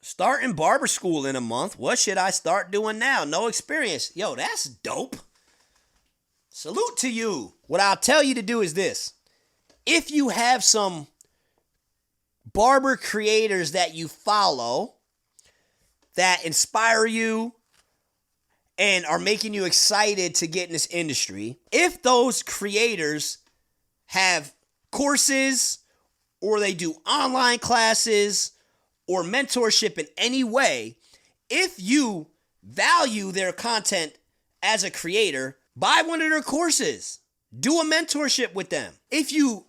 Starting barber school in a month. What should I start doing now? No experience. Yo, that's dope. Salute to you. What I'll tell you to do is this. If you have some barber creators that you follow that inspire you and are making you excited to get in this industry, if those creators have courses or they do online classes or mentorship in any way, if you value their content as a creator, buy one of their courses. Do a mentorship with them. If you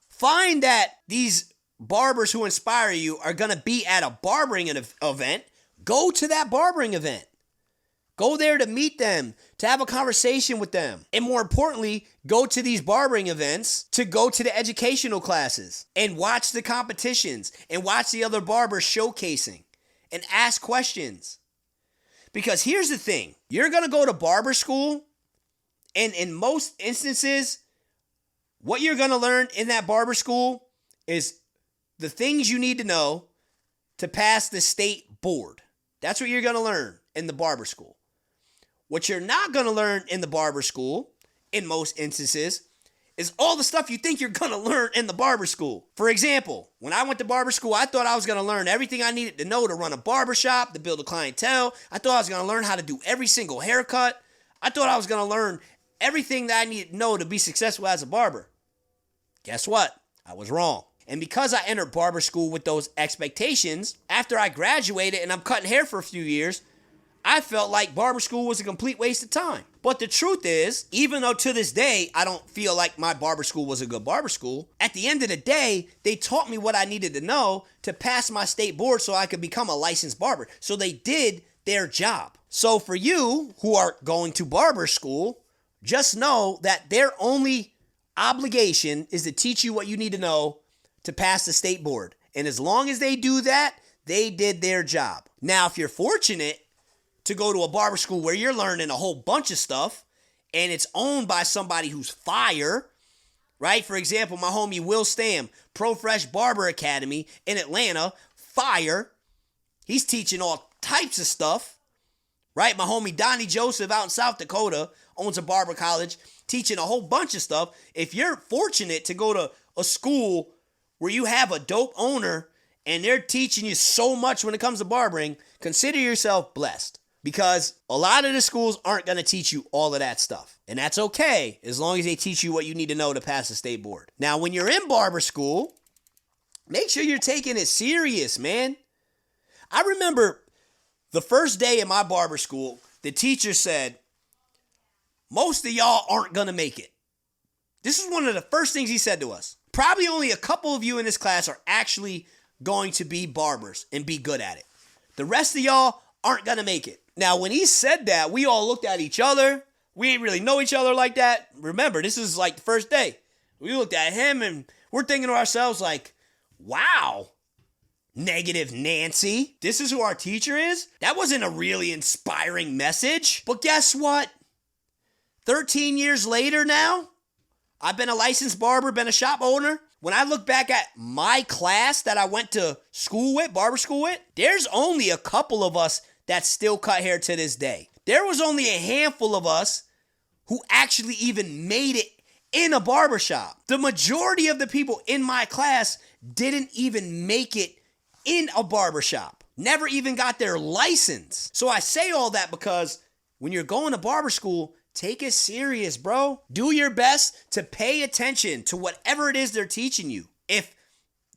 find that these barbers who inspire you are going to be at a barbering event, go to that barbering event. Go there to meet them, to have a conversation with them. And more importantly, go to these barbering events to go to the educational classes and watch the competitions and watch the other barbers showcasing and ask questions. Because here's the thing, you're going to go to barber school, and in most instances, what you're going to learn in that barber school is the things you need to know to pass the state board. That's what you're going to learn in the barber school. What you're not going to learn in the barber school, in most instances, is all the stuff you think you're going to learn in the barber school. For example, when I went to barber school, I thought I was going to learn everything I needed to know to run a barber shop, to build a clientele. I thought I was going to learn how to do every single haircut. I thought I was going to learn everything that I needed to know to be successful as a barber. Guess what? I was wrong. And because I entered barber school with those expectations, after I graduated and I'm cutting hair for a few years, I felt like barber school was a complete waste of time. But the truth is, even though to this day, I don't feel like my barber school was a good barber school, at the end of the day, they taught me what I needed to know to pass my state board so I could become a licensed barber. So they did their job. So for you who are going to barber school, just know that their only obligation is to teach you what you need to know to pass the state board. And as long as they do that, they did their job. Now, if you're fortunate to go to a barber school where you're learning a whole bunch of stuff and it's owned by somebody who's fire, right? For example, my homie Will Stam, Pro Fresh Barber Academy in Atlanta, fire. He's teaching all types of stuff, right? My homie Donnie Joseph out in South Dakota owns a barber college, teaching a whole bunch of stuff. If you're fortunate to go to a school where you have a dope owner and they're teaching you so much when it comes to barbering, consider yourself blessed. Because a lot of the schools aren't going to teach you all of that stuff. And that's okay, as long as they teach you what you need to know to pass the state board. Now, when you're in barber school, make sure you're taking it serious, man. I remember the first day in my barber school, the teacher said, most of y'all aren't going to make it. This is one of the first things he said to us. Probably only a couple of you in this class are actually going to be barbers and be good at it. The rest of y'all aren't going to make it. Now, when he said that, we all looked at each other. We didn't really know each other like that. Remember, this is like the first day. We looked at him and we're thinking to ourselves like, wow, negative Nancy. This is who our teacher is? That wasn't a really inspiring message. But guess what? 13 years later now, I've been a licensed barber, been a shop owner. When I look back at my class that I went to school with, barber school with, there's only a couple of us that still cut hair to this day. There was only a handful of us who actually even made it in a barbershop. The majority of the people in my class didn't even make it in a barbershop. Never even got their license. So I say all that because when you're going to barber school, take it serious, bro. Do your best to pay attention to whatever it is they're teaching you. If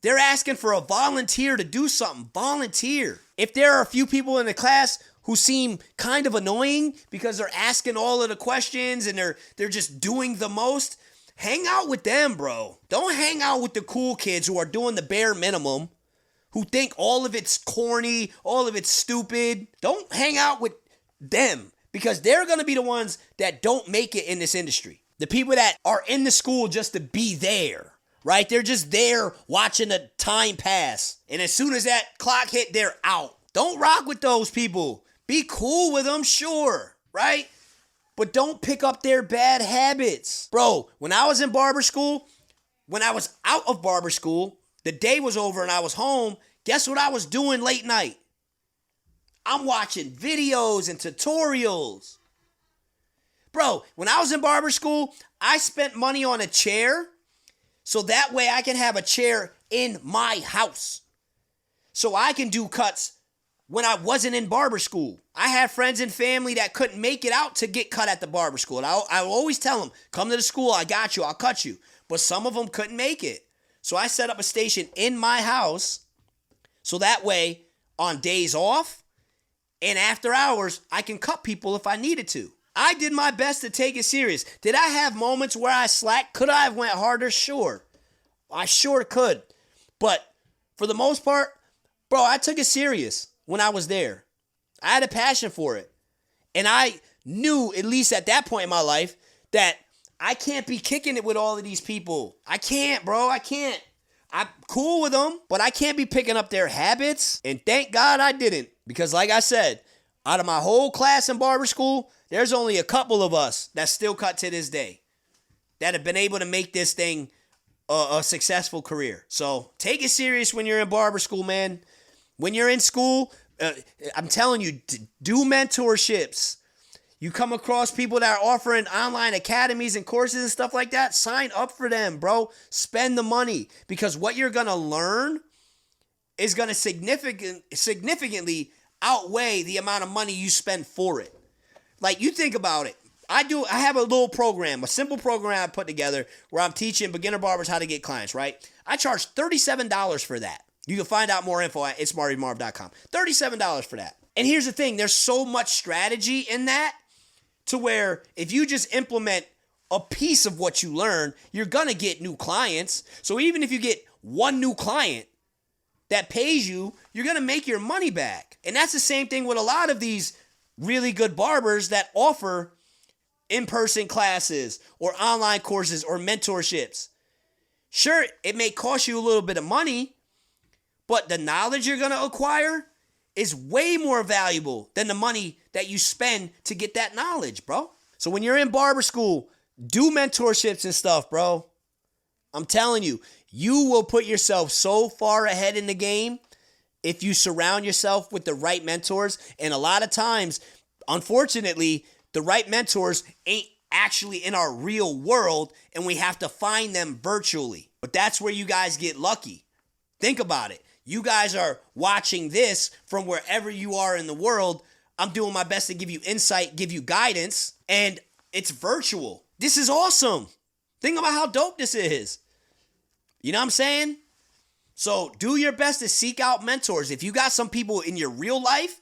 they're asking for a volunteer to do something, volunteer. If there are a few people in the class who seem kind of annoying because they're asking all of the questions and they're just doing the most, hang out with them, bro. Don't hang out with the cool kids who are doing the bare minimum, who think all of it's corny, all of it's stupid. Don't hang out with them because they're going to be the ones that don't make it in this industry. The people that are in the school just to be there, right? They're just there watching the time pass. And as soon as that clock hit, they're out. Don't rock with those people. Be cool with them, sure, right? But don't pick up their bad habits. Bro, when I was in barber school, when I was out of barber school, the day was over and I was home, guess what I was doing late night? I'm watching videos and tutorials. Bro, when I was in barber school, I spent money on a chair so that way I can have a chair in my house. So I can do cuts when I wasn't in barber school. I had friends and family that couldn't make it out to get cut at the barber school. And I will always tell them, come to the school, I got you, I'll cut you. But some of them couldn't make it. So I set up a station in my house so that way on days off and after hours, I can cut people if I needed to. I did my best to take it serious. Did I have moments where I slacked? Could I have went harder? Sure. I sure could. But for the most part, bro, I took it serious when I was there. I had a passion for it. And I knew, at least at that point in my life, that I can't be kicking it with all of these people. I can't, bro. I can't. I'm cool with them, but I can't be picking up their habits. And thank God I didn't. Because like I said, out of my whole class in barber school, there's only a couple of us that still cut to this day that have been able to make this thing a successful career. So take it serious when you're in barber school, man. When you're in school, I'm telling you, do mentorships. You come across people that are offering online academies and courses and stuff like that, sign up for them, bro. Spend the money because what you're going to learn is going to significantly outweigh the amount of money you spend for it. Like, you think about it. I have a little program, a simple program I put together where I'm teaching beginner barbers how to get clients, right? I charge $37 for that. You can find out more info at itsmartymarv.com. $37 for that. And here's the thing. There's so much strategy in that to where if you just implement a piece of what you learn, you're going to get new clients. So even if you get one new client that pays you, you're going to make your money back. And that's the same thing with a lot of these really good barbers that offer in-person classes or online courses or mentorships. Sure, it may cost you a little bit of money, but the knowledge you're going to acquire is way more valuable than the money that you spend to get that knowledge, bro. So when you're in barber school, do mentorships and stuff, bro. I'm telling you, you will put yourself so far ahead in the game if you surround yourself with the right mentors. And a lot of times, unfortunately, the right mentors ain't actually in our real world, and we have to find them virtually. But that's where you guys get lucky. Think about it. You guys are watching this from wherever you are in the world. I'm doing my best to give you insight, give you guidance, and it's virtual. This is awesome. Think about how dope this is. You know what I'm saying? So do your best to seek out mentors. If you got some people in your real life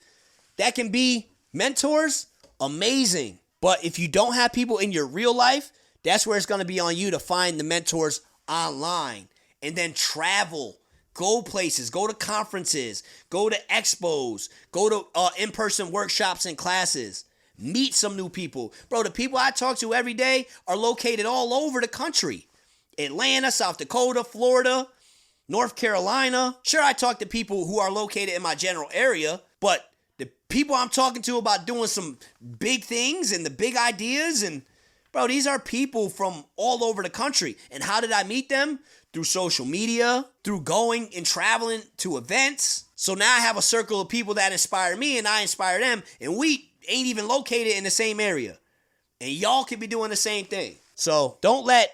that can be mentors, amazing. But if you don't have people in your real life, that's where it's going to be on you to find the mentors online. And then travel. Go places. Go to conferences. Go to expos. Go to in-person workshops and classes. Meet some new people. Bro, the people I talk to every day are located all over the country. Atlanta, South Dakota, Florida, North Carolina. Sure, I talk to people who are located in my general area, but the people I'm talking to about doing some big things and the big ideas, and bro, these are people from all over the country. And how did I meet them? Through social media, through going and traveling to events. So now I have a circle of people that inspire me and I inspire them, and we ain't even located in the same area. And y'all could be doing the same thing. So don't let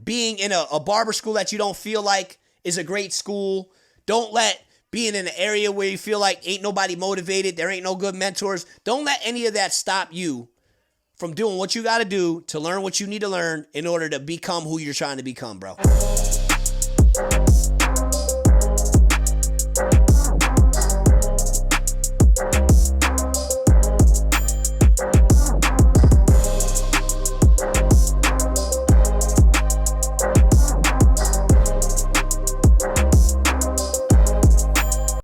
being in a barber school that you don't feel like is a great school. Don't let being in an area where you feel like ain't nobody motivated, there ain't no good mentors. Don't let any of that stop you from doing what you got to do to learn what you need to learn in order to become who you're trying to become, bro.